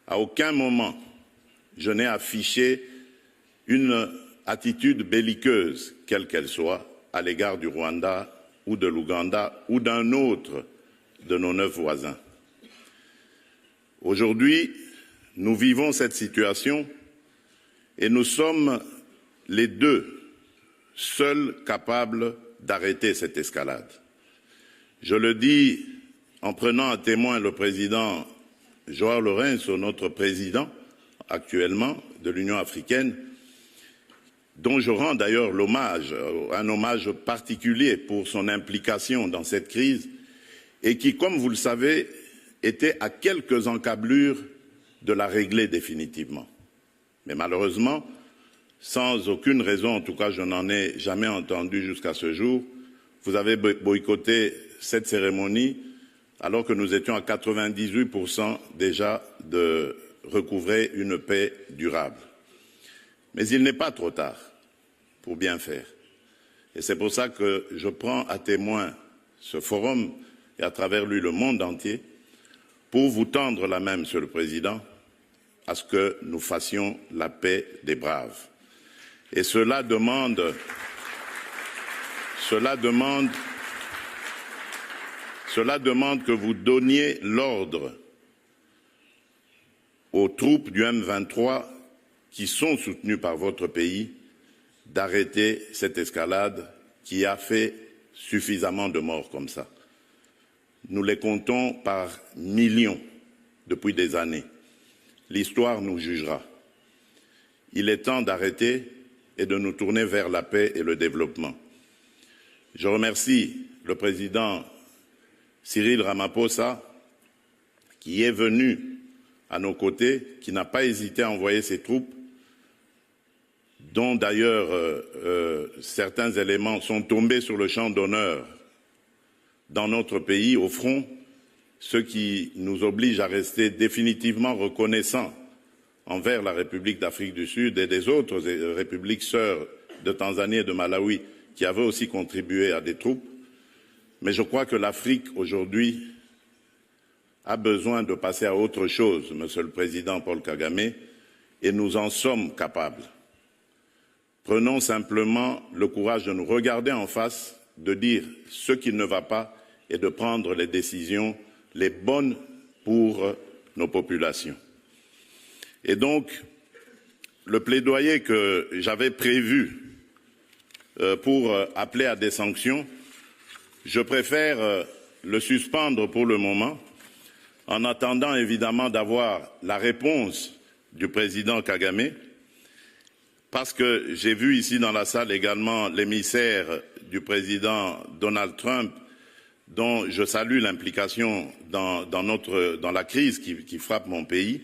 À aucun moment, je n'ai affiché une attitude belliqueuse, quelle qu'elle soit, à l'égard du Rwanda ou de l'Ouganda ou d'un autre de nos 9 voisins. Aujourd'hui, nous vivons cette situation et nous sommes les deux seuls capables d'arrêter cette escalade. Je le dis en prenant à témoin le président João Lourenço, notre président actuellement de l'Union africaine, dont je rends d'ailleurs un hommage particulier pour son implication dans cette crise et qui, comme vous le savez, était à quelques encablures de la régler définitivement. Mais malheureusement, sans aucune raison, en tout cas je n'en ai jamais entendu jusqu'à ce jour, vous avez boycotté cette cérémonie alors que nous étions à 98% déjà de recouvrer une paix durable. Mais il n'est pas trop tard pour bien faire. Et c'est pour ça que je prends à témoin ce forum et à travers lui le monde entier pour vous tendre la main, Monsieur le Président, à ce que nous fassions la paix des braves. Et cela demande que vous donniez l'ordre aux troupes du M23 qui sont soutenues par votre pays d'arrêter cette escalade qui a fait suffisamment de morts comme ça. Nous les comptons par millions depuis des années. L'histoire nous jugera. Il est temps d'arrêter et de nous tourner vers la paix et le développement. Je remercie le président Cyril Ramaphosa qui est venu à nos côtés, qui n'a pas hésité à envoyer ses troupes, dont d'ailleurs certains éléments sont tombés sur le champ d'honneur dans notre pays, au front, ce qui nous oblige à rester définitivement reconnaissants envers la République d'Afrique du Sud et des autres républiques sœurs de Tanzanie et de Malawi qui avaient aussi contribué à des troupes. Mais je crois que l'Afrique aujourd'hui a besoin de passer à autre chose, Monsieur le Président Paul Kagame, et nous en sommes capables. Prenons simplement le courage de nous regarder en face, de dire ce qui ne va pas et de prendre les décisions les bonnes pour nos populations. Et donc, le plaidoyer que j'avais prévu pour appeler à des sanctions, je préfère le suspendre pour le moment, en attendant évidemment d'avoir la réponse du président Kagame, parce que j'ai vu ici dans la salle également l'émissaire du président Donald Trump, dont je salue l'implication dans la crise qui frappe mon pays.